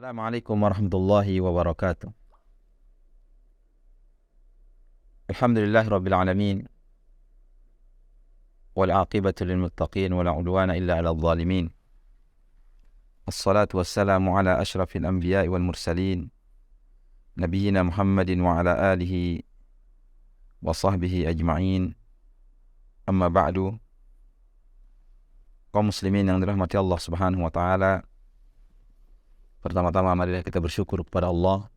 Assalamualaikum warahmatullahi wabarakatuh. Alhamdulillahi rabbil alamin. Wal aqibatu lil muttaqin wa la udwana illa 'alal zalimin. Assalatu wassalamu ala asyrafil anbiya'i wal mursalin. Nabiyyina Muhammadin wa ala alihi wa sahbihi ajma'in. Amma ba'du. Kaum muslimin yang dirahmati Allah Subhanahu wa taala. Pertama-tama marilah kita bersyukur kepada Allah.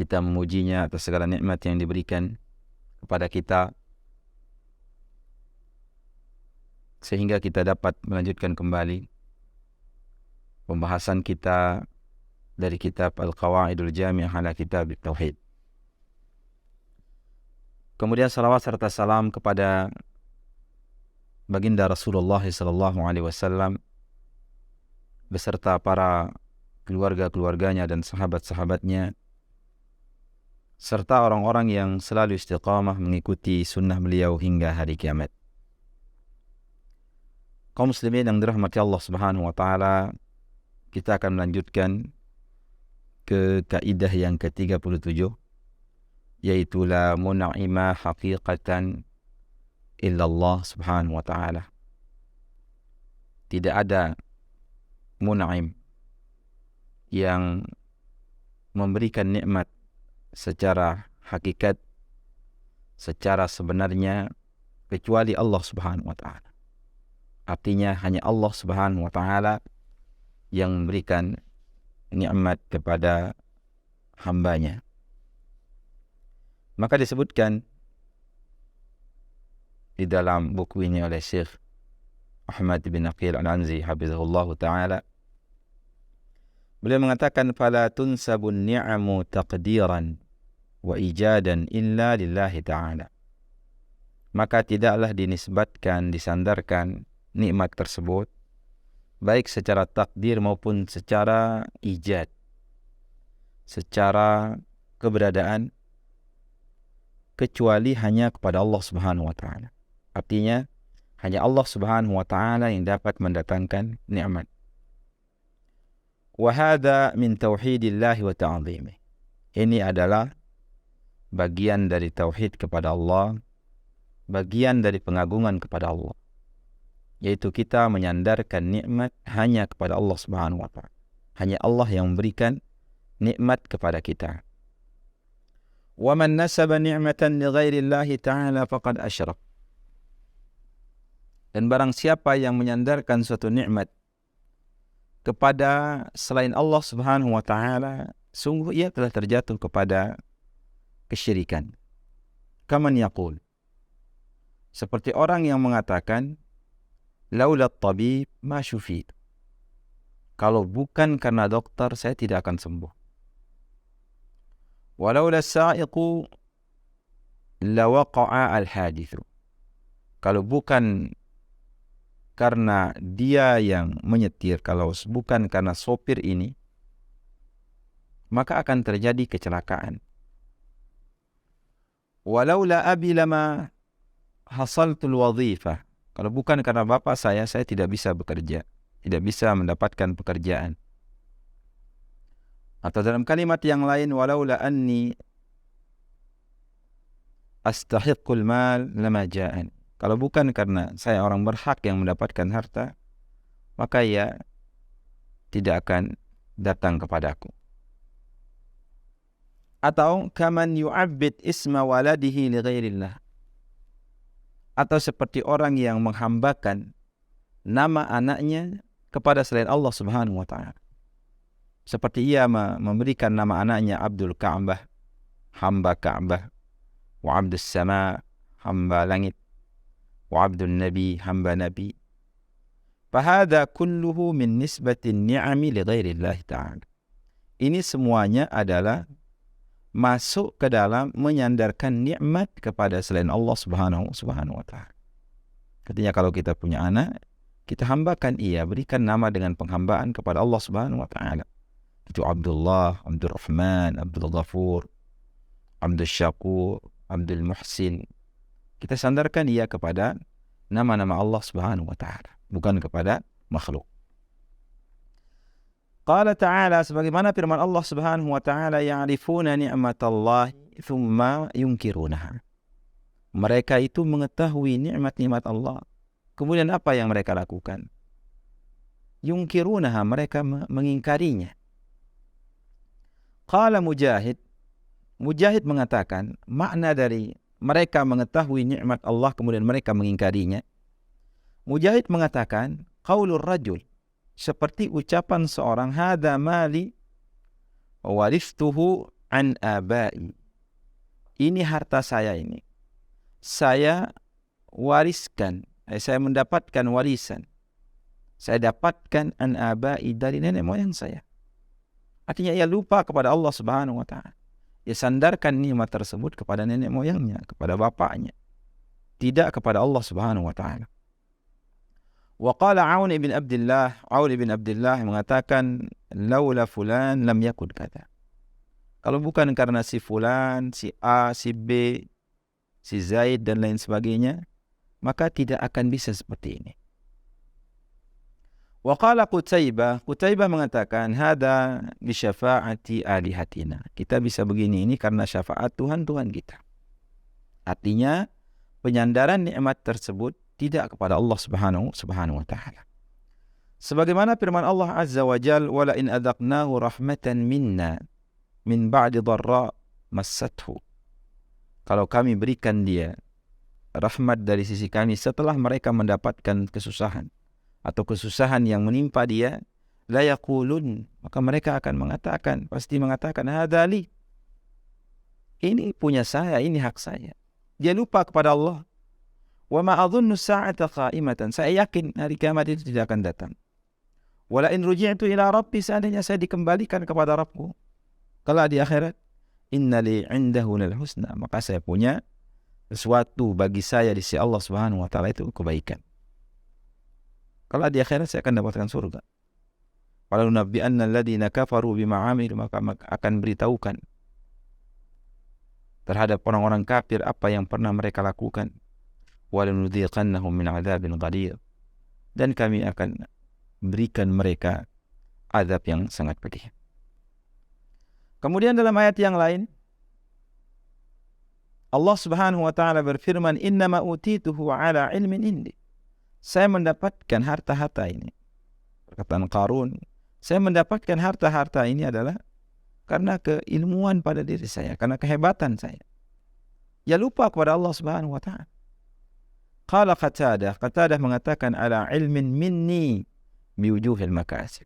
Kita memujinya atas segala nikmat yang diberikan kepada kita, sehingga kita dapat melanjutkan kembali pembahasan kita dari kitab Al-Qawaidul Jami'ah ala Kitab Tauhid. Kemudian salawat serta salam kepada baginda Rasulullah SAW beserta para keluarga-keluarganya dan sahabat-sahabatnya, serta orang-orang yang selalu istiqamah mengikuti sunnah beliau hingga hari kiamat. Kaum muslimin yang dirahmati Allah Subhanahu wa taala, kita akan melanjutkan ke kaidah yang ke-37, yaitu la mun'ima haqiqatan illallah Subhanahu wa taala. Tidak ada mun'im yang memberikan nikmat secara hakikat, secara sebenarnya, kecuali Allah Subhanahu wa taala. Artinya hanya Allah Subhanahu wa taala yang memberikan nikmat kepada hambanya. Maka disebutkan di dalam buku ini oleh Syekh Ahmad bin Aqil Al-Anzi hafizahullah ta'ala, beliau mengatakan fala tunsabun ni'amu taqdiran wa ijadan illa lillahi ta'ala. Maka tidaklah dinisbatkan, disandarkan nikmat tersebut baik secara takdir maupun secara ijad, secara keberadaan, kecuali hanya kepada Allah Subhanahu wa ta'ala. Artinya hanya Allah Subhanahu wa ta'ala yang dapat mendatangkan nikmat. Wa hadha min tauhidillah wa ta'zimih. Ini adalah bagian dari tauhid kepada Allah, bagian dari pengagungan kepada Allah, yaitu kita menyandarkan nikmat hanya kepada Allah Subhanahu wa ta'ala. Hanya Allah yang memberikan nikmat kepada kita. Wa man nasaba ni'matan li ghairi Allah ta'ala faqad asyrak. Dan barang siapa yang menyandarkan suatu nikmat kepada selain Allah Subhanahu wa ta'ala, sungguh ia telah terjatuh kepada kesyirikan. Kaman yaqul, seperti orang yang mengatakan laula tabib ma syufit. Kalau bukan karena dokter saya tidak akan sembuh. Walaula sa'iqu la waqa'a al-hadithu. Kalau bukan karena dia yang menyetir, kalau bukan karena sopir ini, maka akan terjadi kecelakaan. Walaula abi lama hasaltul wadhifah. Kalau bukan karena bapak saya tidak bisa bekerja, tidak bisa mendapatkan pekerjaan. Atau dalam kalimat yang lain, walaula anni astahiqqul mal lama ja'an. Kalau bukan karena saya orang berhak yang mendapatkan harta, maka ia tidak akan datang kepadaku. Atau kaman yu'abbid isma waladihi li ghairillah. Atau seperti orang yang menghambakan nama anaknya kepada selain Allah Subhanahu wa ta'ala. Seperti ia memberikan nama anaknya Abdul Ka'bah, hamba Ka'bah, wa Abdus Sama, hamba langit, wa Abdul Nabi, hamba Nabi. Fahada kulluhu min nisbatin ni'ami li ghairillahi ta'ala. Ini semuanya adalah masuk ke dalam menyandarkan nikmat kepada selain Allah Subhanahu wa ta'ala. Artinya kalau kita punya anak, kita hambakan ia, berikan nama dengan penghambaan kepada Allah Subhanahu wa ta'ala. Itu Abdullah, Abdul Rahman, Abdul Ghafur, Abdul Syakur, Abdul Muhsin. Kita sandarkan ia kepada nama-nama Allah Subhanahu wa ta'ala, bukan kepada makhluk. Qala ta'ala, sebagaimana firman Allah Subhanahu wa ta'ala, ya'rifuna ni'matallahi thumma yunkirunaha. Mereka itu mengetahui nikmat-nikmat Allah, kemudian apa yang mereka lakukan? Yunkirunaha, mereka mengingkarinya. Qala Mujahid, Mujahid mengatakan, makna dari mereka mengetahui nikmat Allah kemudian mereka mengingkarinya. Mujahid mengatakan, qaulur rajul, seperti ucapan seorang, hada mali waristuhu an abai. Ini harta saya ini. Saya wariskan, saya mendapatkan warisan. Saya dapatkan an abai, dari nenek moyang saya. Artinya ia lupa kepada Allah Subhanahu wa ta'ala. Ia sandarkan nikmat tersebut kepada nenek moyangnya, kepada bapaknya, tidak kepada Allah Subhanahu wa ta'ala. Wa qala Aun ibn Abdullah mengatakan, laula fulan lam yakun kata. Kalau bukan karena si fulan, si A, si B, si Zaid dan lain sebagainya, maka tidak akan bisa seperti ini. Wa qala Qutaibah mengatakan, hada bi syafaati alihatina. Kita bisa begini ini karena syafaat Tuhan-Tuhan kita. Artinya penyandaran nikmat tersebut tidak kepada Allah Subhanahu wa ta'ala. Sebagaimana firman Allah Azza wa Jal, wala in adaqnahu rahmatan minna min ba'di dharra massathu. Kalau kami berikan dia rahmat dari sisi kami setelah mereka mendapatkan kesusahan atau kesusahan yang menimpa dia, la yaqulun, maka mereka akan mengatakan, pasti mengatakan, hadali, ini punya saya, ini hak saya. Dia lupa kepada Allah. Wa ma adhunnu sa'ata qa'imatan, saya yakin hari kiamat itu tidak akan datang. Wala in ruji'tu ila rabbi, seandainya saya dikembalikan kepada Rabbku kelak di akhirat, inna li 'indahu lal husna, maka saya punya sesuatu bagi saya di sisi Allah Subhanahu wa ta'ala, itu kebaikan. Kalau di akhirat saya akan dapatkan surga. Walau nabbi'anna alladhina kafaru bima 'amilu, maka akan beritahukan terhadap orang-orang kafir apa yang pernah mereka lakukan. Walanudhiqannahum min 'adzabin ghalidh, dan kami akan berikan mereka azab yang sangat pedih. Kemudian dalam ayat yang lain Allah Subhanahu wa ta'ala berfirman, innama utituhu 'ala 'ilmin indi. Saya mendapatkan harta-harta ini. Perkataan Qarun, saya mendapatkan harta-harta ini adalah karena keilmuan pada diri saya, karena kehebatan saya. Ya lupa kepada Allah Subhanahu wa ta'ala. Qala Qatadah mengatakan, ala ilmin minni biwujuhil makasib.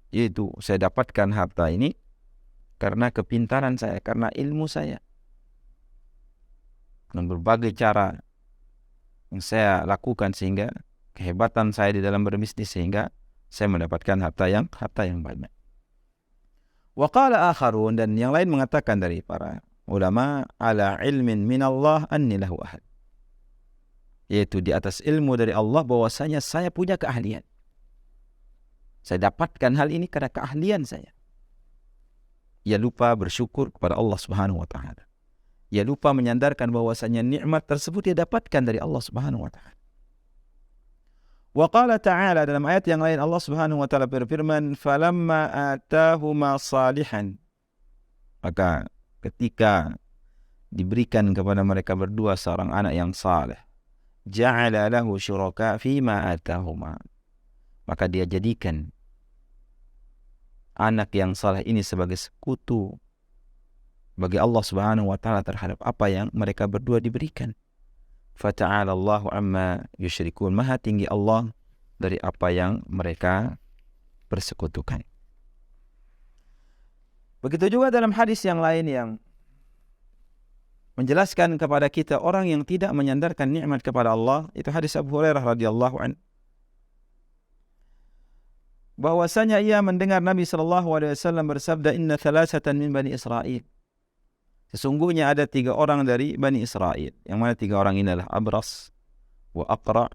Yaitu saya dapatkan harta ini karena kepintaran saya, karena ilmu saya. Dan berbagai cara yang saya lakukan sehingga kehebatan saya di dalam berbisnis sehingga saya mendapatkan harta yang banyak. Wa qala akharun, dan yang lain mengatakan dari para ulama, ala ilmin minallah anni lahu ahad. Yaitu di atas ilmu dari Allah bahwasanya saya punya keahlian. Saya dapatkan hal ini karena keahlian saya. Ia lupa bersyukur kepada Allah Subhanahu wa ta'ala. Ia lupa menyandarkan bahwasanya nikmat tersebut dia dapatkan dari Allah Subhanahu wa ta'ala. Wa qala ta'ala, dalam ayat yang lain Allah Subhanahu wa ta'ala berfirman, falamma atahuma salihan, maka ketika diberikan kepada mereka berdua seorang anak yang saleh, ja'ala lahu syuraka fima atahuma, maka dia jadikan anak yang saleh ini sebagai sekutu bagi Allah Subhanahu wa ta'ala terhadap apa yang mereka berdua diberikan. Fata'ala Allahu amma yusyrikun, maha tinggi Allah dari apa yang mereka persekutukan. Begitu juga dalam hadis yang lain yang menjelaskan kepada kita orang yang tidak menyandarkan nikmat kepada Allah, itu hadis Abu Hurairah radhiyallahu anhu, bahwasanya ia mendengar Nabi SAW bersabda, inna thalathatan min Bani Israel, sesungguhnya ada 3 orang dari Bani Israel, yang mana 3 orang ini adalah Abras, wa Aqra,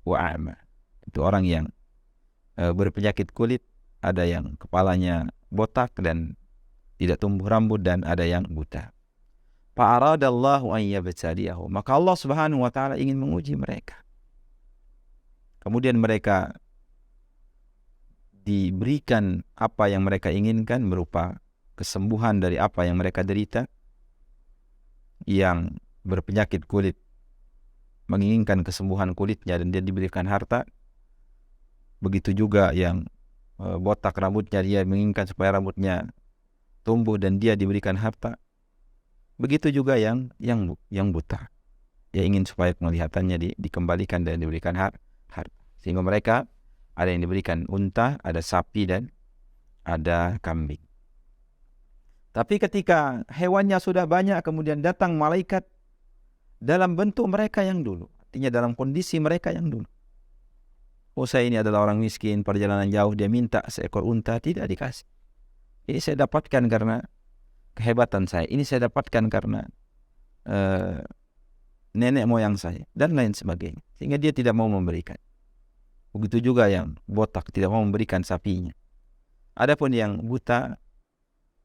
wa A'ma. Itu orang yang berpenyakit kulit, ada yang kepalanya botak dan tidak tumbuh rambut, dan ada yang buta. Fa'aradallahu an yabtaliyahu, maka Allah Subhanahu wa ta'ala ingin menguji mereka. Kemudian mereka diberikan apa yang mereka inginkan berupa kesembuhan dari apa yang mereka derita. Yang berpenyakit kulit menginginkan kesembuhan kulitnya dan dia diberikan harta. Begitu juga yang botak rambutnya, dia menginginkan supaya rambutnya tumbuh dan dia diberikan harta. Begitu juga yang buta, dia ingin supaya penglihatannya dikembalikan dan diberikan harta. Sehingga mereka ada yang diberikan unta, ada sapi dan ada kambing. Tapi ketika hewannya sudah banyak, kemudian datang malaikat dalam bentuk mereka yang dulu, artinya dalam kondisi mereka yang dulu. Oh, saya ini adalah orang miskin, perjalanan jauh, dia minta seekor unta, tidak dikasih. Ini saya dapatkan karena kehebatan saya, ini saya dapatkan karena nenek moyang saya, dan lain sebagainya. Sehingga dia tidak mau memberikan. Begitu juga yang botak tidak mau memberikan sapinya. Adapun yang buta,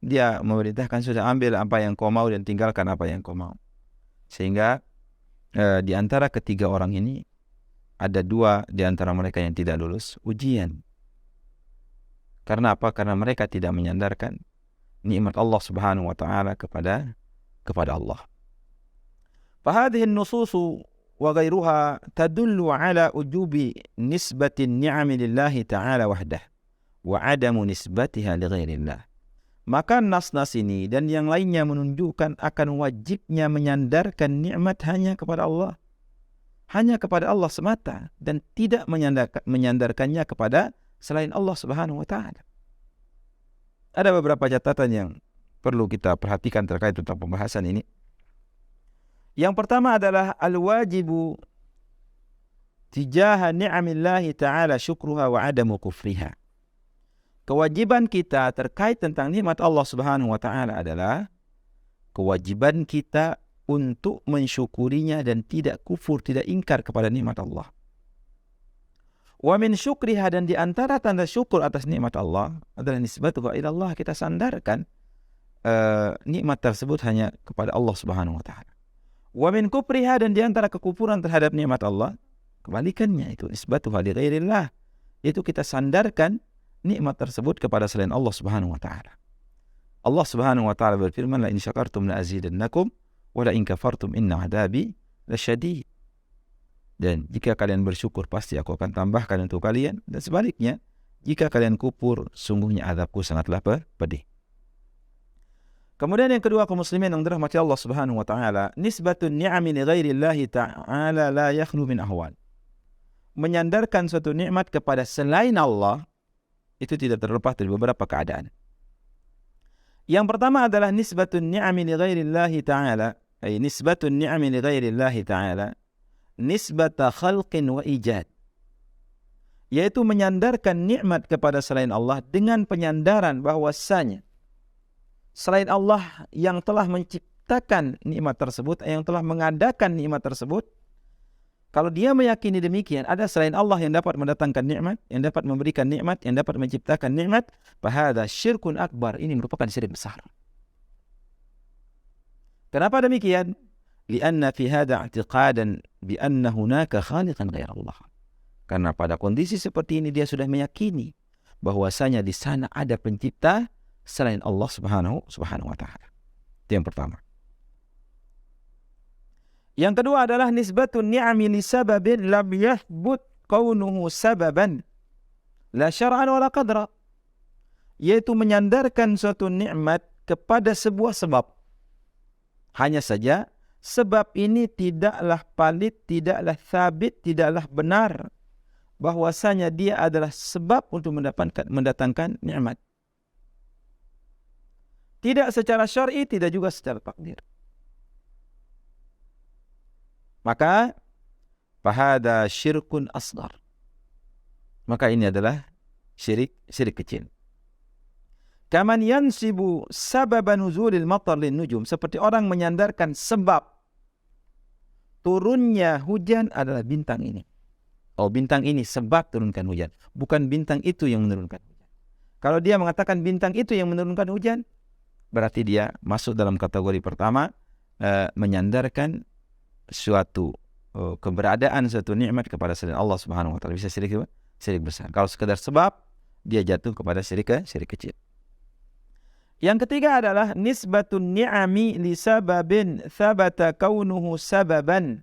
dia memerintahkan, sudah ambil apa yang kau mau dan tinggalkan apa yang kau mau. Sehingga di antara ketiga orang ini, ada dua di antara mereka yang tidak lulus ujian. Karena apa? Karena mereka tidak menyandarkan nikmat Allah Subhanahu wa taala kepada Allah. Fahadhihi an-nusus wa ghairuha tadullu ala ujubi nisbati an-ni'am lillahi ta'ala wahdah wa 'adamu nisbatiha li ghairillah. Maka nas-nas ini dan yang lainnya menunjukkan akan wajibnya menyandarkan nikmat hanya kepada Allah. Hanya kepada Allah semata dan tidak menyandarkannya kepada selain Allah Subhanahu wa taala. Ada beberapa catatan yang perlu kita perhatikan terkait tentang pembahasan ini. Yang pertama adalah al-wajibu tijaha ni'amillahi ta'ala syukruha wa adamu kufriha. Kewajiban kita terkait tentang nikmat Allah Subhanahu wa taala adalah kewajiban kita untuk mensyukurinya dan tidak kufur, tidak ingkar kepada nikmat Allah. Wa min syukriha, dan di antara tanda syukur atas nikmat Allah adalah nisbatuha ila Allah, kita sandarkan nikmat tersebut hanya kepada Allah Subhanahu wa taala. Wa min kufriha, dan di antara kekufuran terhadap nikmat Allah, kebalikannya, itu nisbatuha li ghairillah, yaitu kita sandarkan nikmat tersebut kepada selain Allah Subhanahu wa taala. Allah Subhanahu wa taala berfirman, la in syakartum la azidannakum wa la in kafartum inna adabi lasyadid. Dan jika kalian bersyukur, pasti aku akan tambahkan untuk kalian, dan sebaliknya jika kalian kufur, sungguhnya azabku sangatlah pedih. Kemudian yang kedua, kaum muslimin yang dirahmati Allah Subhanahu wa taala, nisbatun ni'ami li ghairillahi ta'ala la yakhlu min ahwal. Menyandarkan suatu nikmat kepada selain Allah itu tidak terlepas dari beberapa keadaan. Yang pertama adalah nisbatun ni'ami li ghairillahi ta'ala, ay nisbatun ni'ami li ghairillahi ta'ala nisbata khalqin wa ijad, yaitu menyandarkan nikmat kepada selain Allah dengan penyandaran bahwasanya selain Allah yang telah menciptakan nikmat tersebut, yang telah mengadakan nikmat tersebut. Kalau dia meyakini demikian, ada selain Allah yang dapat mendatangkan nikmat, yang dapat memberikan nikmat, yang dapat menciptakan nikmat, fahadha syirkun akbar, ini merupakan syirik besar. Kenapa demikian? Lianna fi hadha i'tiqadan bi anna hunaka khaliqan ghair Allah. Karena pada kondisi seperti ini dia sudah meyakini bahwasanya di sana ada pencipta selain Allah Subhanahu wa taala. Itu yang pertama. Yang kedua adalah nisbatun ni'ami li sababin lam yathbut kaunuhu sababan la syar'an wala qadra, yaitu menyandarkan suatu nikmat kepada sebuah sebab. Hanya saja sebab ini tidaklah valid, tidaklah sabit, tidaklah benar bahwasanya dia adalah sebab untuk mendatangkan nikmat. Tidak secara syar'i, tidak juga secara takdir. Maka fahada syirkun asghar. Maka ini adalah syirik kecil. Kaman yansibu sababa nuzulil matar lin nujum, seperti orang menyandarkan sebab turunnya hujan adalah bintang ini. Oh, bintang ini sebab turunkan hujan, bukan bintang itu yang menurunkan hujan. Kalau dia mengatakan bintang itu yang menurunkan hujan, berarti dia masuk dalam kategori pertama, menyandarkan suatu keberadaan suatu nikmat kepada selain Allah Subhanahu wa taala, bisa syirik besar. Kalau sekedar sebab, dia jatuh kepada syirik kecil. Yang ketiga adalah nisbatun ni'ami li sababin thabata kaunuhu sababan,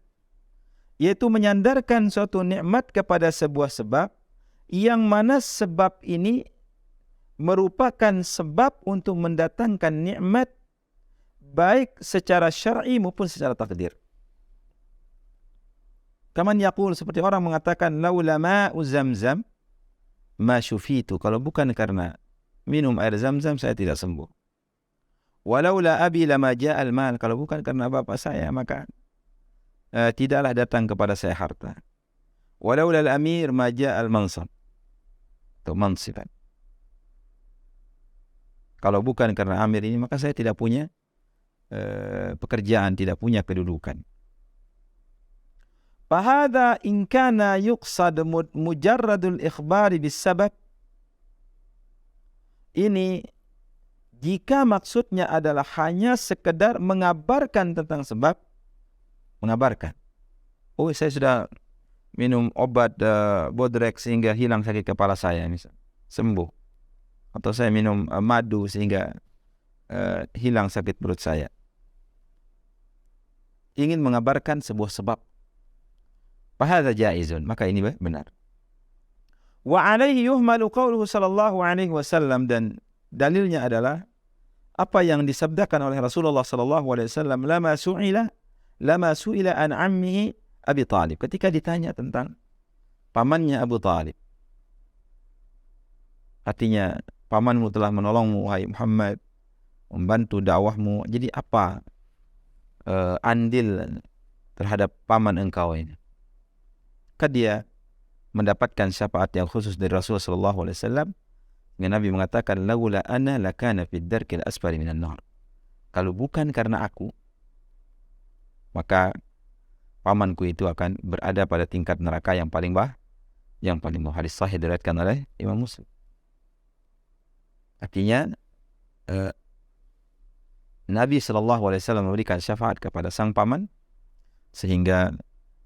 yaitu menyandarkan suatu nikmat kepada sebuah sebab yang mana sebab ini merupakan sebab untuk mendatangkan nikmat baik secara syar'i maupun secara takdir. Kaman yaqul, seperti orang mengatakan laula ma'u zamzam ma syufitu, kalau bukan karena minum air Zam-Zam saya tidak sembuh. Walaula abi lama ja'al mal, kalau bukan karena bapak saya maka tidaklah datang kepada saya harta. Walaula al-amir ma ja'al mansab, atau mansiban, kalau bukan karena amir ini maka saya tidak punya pekerjaan, tidak punya kedudukan. Fahadha in kana yuqsad mujarradul ikhbari bis sabab, ini jika maksudnya adalah hanya sekedar mengabarkan tentang sebab, mengabarkan, oh saya sudah minum obat Bodrex sehingga hilang sakit kepala saya, misal, sembuh. Atau saya minum madu sehingga hilang sakit perut saya. Ingin mengabarkan sebuah sebab. Fahadha jaizun, maka ini benar. Wa alaihi yuhmalu qawluhu sallallahu alaihi wasallam, dan dalilnya adalah apa yang disabdakan oleh Rasulullah sallallahu alaihi wasallam, lama su'ila an ammihi Abi Talib, ketika ditanya tentang pamannya Abu Talib. Artinya, pamanmu telah menolongmu wahai Muhammad, membantu dakwahmu, jadi apa andil terhadap paman engkau ini? Maka dia mendapatkan syafaat yang khusus dari Rasulullah sallallahu alaihi wasallam, dengan Nabi mengatakan laula ana lakana fid darkil asfali minan nar, kalau bukan karena aku maka pamanku itu akan berada pada tingkat neraka yang paling bawah. Hadis sahih diriwayatkan oleh Imam Muslim. Artinya Nabi sallallahu alaihi wasallam memberikan syafaat kepada sang paman sehingga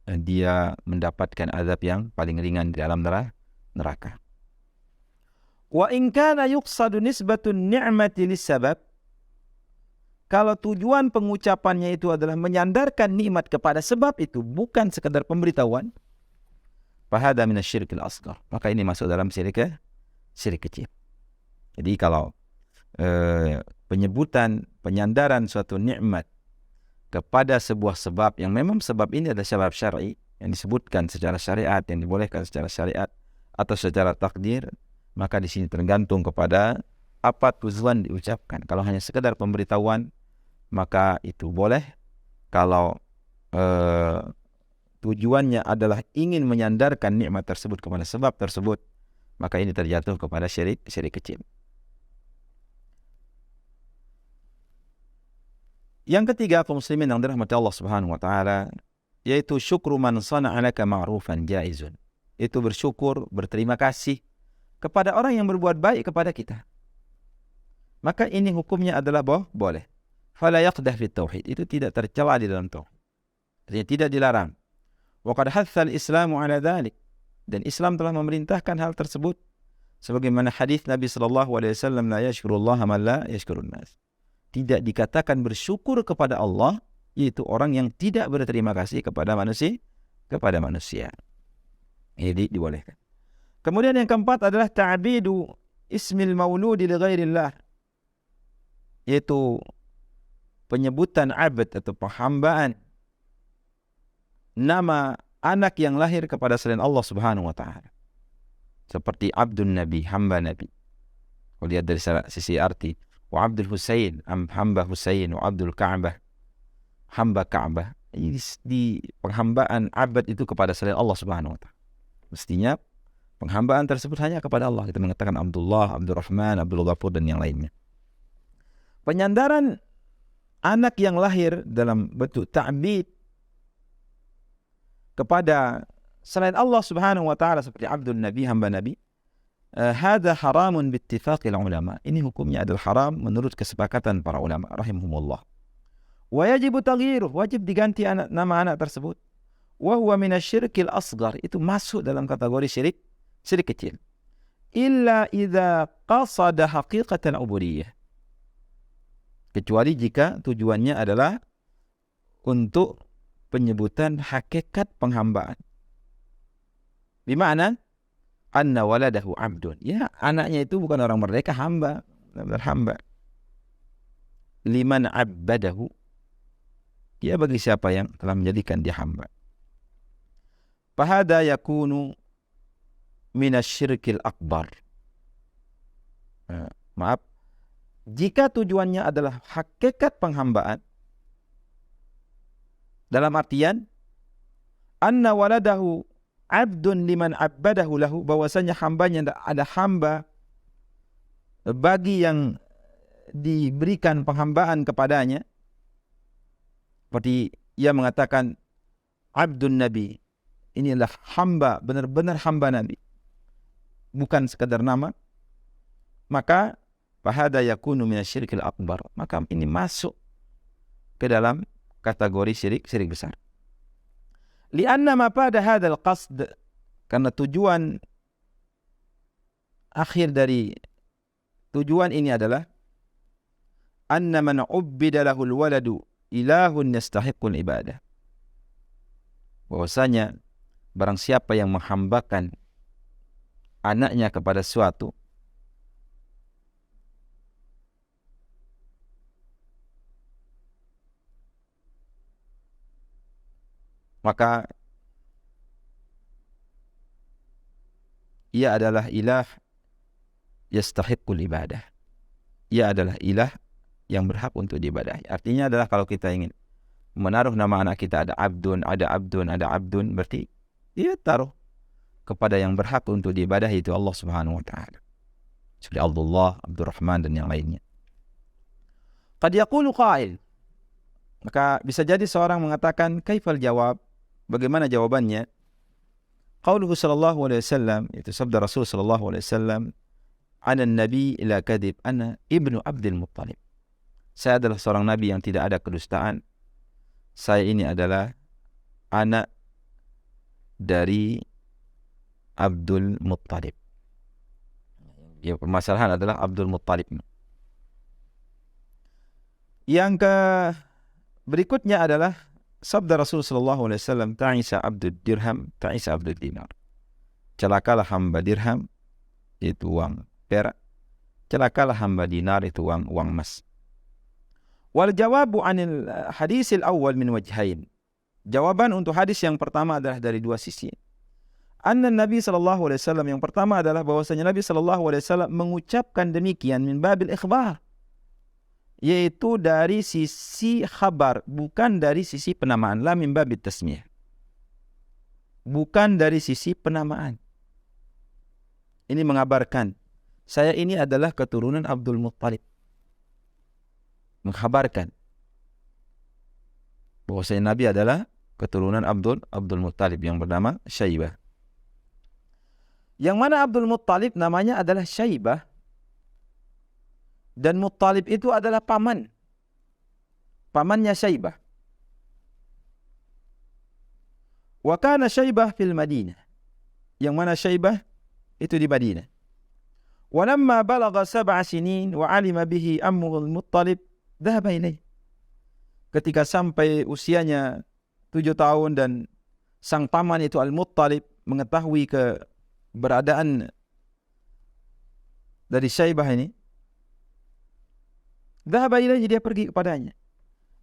dia mendapatkan azab yang paling ringan di alam neraka. Wa in kana yuqsadu nisbatun ni'mati lis-sabab, kalau tujuan pengucapannya itu adalah menyandarkan nikmat kepada sebab, itu bukan sekadar pemberitahuan, fahada minasyirkil asghar, maka ini masuk dalam syirik kecil. Jadi kalau penyandaran suatu nikmat kepada sebuah sebab yang memang sebab ini adalah sebab syar'i yang disebutkan secara syariat, yang dibolehkan secara syariat atau secara takdir, maka di sini tergantung kepada apa tujuan diucapkan. Kalau hanya sekedar pemberitahuan maka itu boleh. Kalau tujuannya adalah ingin menyandarkan nikmat tersebut kepada sebab tersebut, maka ini terjatuh kepada syirik kecil. Yang ketiga, kaum muslimin yang dirahmati Allah Subhanahu wa taala, yaitu syukru man sana'a laka ma'rufan jaizun. Itu bersyukur, berterima kasih kepada orang yang berbuat baik kepada kita. Maka ini hukumnya adalah boleh. Fala yaqdah fit tauhid, itu tidak tercela di dalam tauhid. Artinya tidak dilarang. Wa qad hatha al-Islamu ala dzalik, dan Islam telah memerintahkan hal tersebut. Sebagaimana hadis Nabi sallallahu alaihi wasallam, la yashkurullaha man la yashkurun nas. Tidak dikatakan bersyukur kepada Allah yaitu orang yang tidak berterima kasih kepada manusia. Ini dibolehkan. Kemudian yang keempat adalah ta'bidu ismil mauludi li ghairillah, yaitu penyebutan abad atau penghambaan nama anak yang lahir kepada selain Allah Subhanahu wa taala. Seperti Abdun Nabi, hamba Nabi. Kalau lihat dari sisi arti, wa Abdul Husain, hamba Husain, wa Abdul Ka'bah, hamba Ka'bah. Di penghambaan abad itu kepada selain Allah Subhanahu wa taala. Mestinya penghambaan tersebut hanya kepada Allah. Kita mengatakan Abdullah, Abdul Rahman, Abdul Ghafur dan yang lainnya. Penyandaran anak yang lahir dalam bentuk ta'bid kepada selain Allah Subhanahu wa taala seperti Abdul Nabi, hamba Nabi, hadza haramun biittifaqil ulama. Ini hukumnya adalah haram menurut kesepakatan para ulama rahimahumullah. Wa yajibu taghyiruh, wajib diganti nama anak tersebut. Wa huwa minasyirkil asghar, itu masuk dalam kategori syirik kecil. illa idza qasada haqiqatan ubudiyah. Kecuali jika tujuannya adalah untuk penyebutan hakikat penghambaan. Bima'na anna waladahu abdun. Ya, anaknya itu bukan orang merdeka, hamba, benar hamba. Liman abbadahu. Ya, bagi siapa yang telah menjadikan dia hamba. Fahada yakunu minasyirkil akbar. Maaf. Jika tujuannya adalah hakikat penghambaan, dalam artian anna waladahu abdun liman abbadahu lahu, bahwasanya hambanya ada hamba bagi yang diberikan penghambaan kepadanya, seperti ia mengatakan abdun nabi, ini adalah hamba, benar-benar hamba nabi, bukan sekadar nama, maka fahada yakunu minasyirkil akbar, maka ini masuk ke dalam kategori syirik besar. Lianna ma pada hadzal qasd, karena tujuan akhir dari tujuan ini adalah anna man ubbida lahul waladu ilahun yastahiqul ibadah, bahwasanya barang siapa yang menghambakan anaknya kepada suatu, maka ia adalah ilah yastahiqul ibadah. Ia adalah ilah yang berhak untuk diibadahi. Artinya adalah kalau kita ingin menaruh nama anak kita ada abdun, berarti dia taruh kepada yang berhak untuk diibadahi, itu Allah Subhanahu wa taala. Seperti Abdullah, Abdurrahman dan yang lainnya. Qad yaqulu qail, maka bisa jadi seorang mengatakan kaifal jawab, bagaimana jawabannya? Qauluhu sallallahu alaihi wasallam, itu sabda Rasul sallallahu alaihi wasallam, ana nabi la kadhib, ana ibnu Abdul Muttalib. Saya adalah seorang nabi yang tidak ada kedustaan. Saya ini adalah anak dari Abdul Muttalib. Ya, permasalahan adalah Abdul Muttalib. Yang berikutnya adalah sabda Rasul sallallahu alaihi wasallam, ta'isa abdud dirham, ta'isa abdud dinar. Celakalah hamba dirham, itu uang perak. Celakalah hamba dinar, itu uang emas. Wal jawabu anil hadisil awal min wajhain. Jawaban untuk hadis yang pertama adalah dari dua sisi. Anna Nabi sallallahu alaihi wasallam, yang pertama adalah bahwasanya Nabi sallallahu alaihi wasallam mengucapkan demikian min babil ikhbar, yaitu dari sisi khabar, bukan dari sisi penamaan. La min babit tasmiyah, bukan dari sisi penamaan. Ini mengabarkan, saya ini adalah keturunan Abdul Muttalib. Mengkhabarkan bahwasanya Nabi adalah keturunan Abdul Muttalib yang bernama Syaibah. Yang mana Abdul Muttalib namanya adalah Syaibah, dan Muttalib itu adalah pamannya Syaibah. Wa kana Syaibah fil Madinah, yang mana Syaibah itu di Madinah. Wa lamma balagha 7 sinin wa alima bihi ammuhu al-Muttalib dhahaba ilaih. Ketika sampai usianya 7 tahun dan sang paman itu Al-Muttalib mengetahui keberadaan dari Syaibah ini, dhahaba ilaih, dia pergi kepadanya.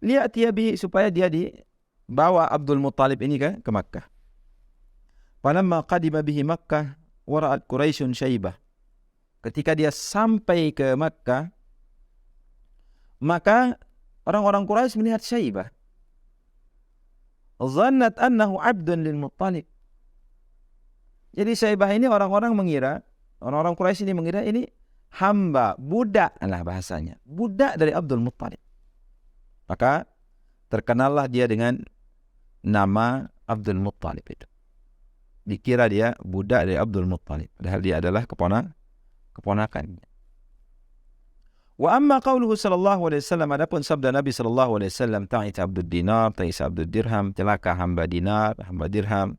Li'atiya bihi, supaya dia dibawa Abdul Muttalib ini ke Makkah. Falamma qadima bihi Makkah wara'at Quraisyun Syaibah. Ketika dia sampai ke Makkah, maka orang-orang Quraisy melihat Syaibah. Zannat annahu abdun lil Muttalib. Jadi Syaibah ini orang-orang Quraisy ini mengira ini hamba, budak lah bahasanya, budak dari Abdul Muttalib. Maka terkenallah dia dengan nama Abdul Muttalib itu. Dikira dia budak dari Abdul Muttalib, padahal dia adalah keponakannya. Wa amma qauluhu sallallahu alaihi wasallam, adapun sabda Nabi sallallahu alaihi wasallam, ta'isa abdud dinar, ta'isa abdud dirham, celaka hamba dinar, hamba dirham.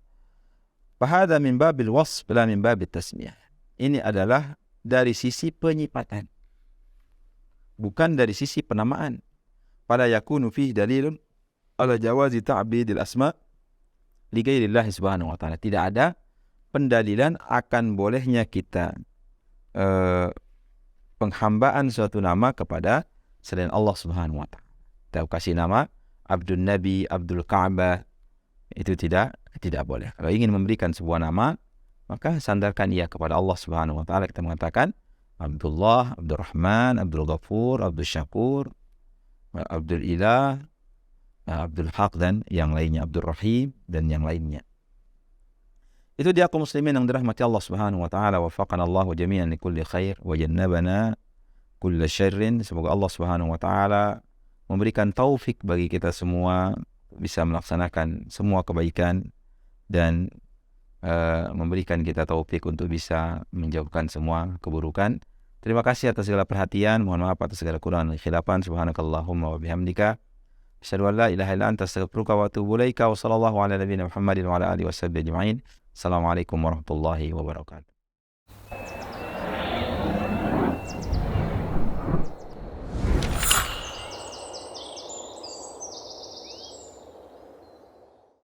Fahadha min babil wasf la min babil tasmiyah. ini adalah dari sisi penyifatan, bukan dari sisi penamaan. Fala yakunu fihi dalilun ala jawazi ta'bidil asma li ghairillahi subhanahu wa ta'ala. Tidak ada pendalilan akan bolehnya kita penghambaan suatu nama kepada selain Allah subhanahu wa ta'ala. Kita kasih nama Abdul Nabi, Abdul Ka'bah, itu tidak boleh. Kalau ingin memberikan sebuah nama, maka sandarkan ia kepada Allah subhanahu wa ta'ala. Kita mengatakan Abdullah, Abdul Rahman, Abdul Ghafur, Abdul Syakur, Abdul Ilah, Abdul Haq, dan yang lainnya, Abdul Rahim, dan yang lainnya. Itu dia kaum muslimin yang dirahmati Allah subhanahu wa ta'ala. Wafaqana Allah jami'an li kulli khair wa jannabana kulla syarrin. Semoga Allah subhanahu wa ta'ala memberikan taufik bagi kita semua bisa melaksanakan semua kebaikan dan memberikan kita taufik untuk bisa menjauhkan semua keburukan. Terima kasih atas segala perhatian. Mohon maaf atas segala kekurangan dan khilafan. Subhanakallahumma wa bihamdika asyhadu an la ilaha illa anta astaghfiruka wa atubu ilaika. Wa sallallahu ala nabiyyina Muhammadin wa ala alihi washabbihi ajma'in. Assalamualaikum warahmatullahi wabarakatuh.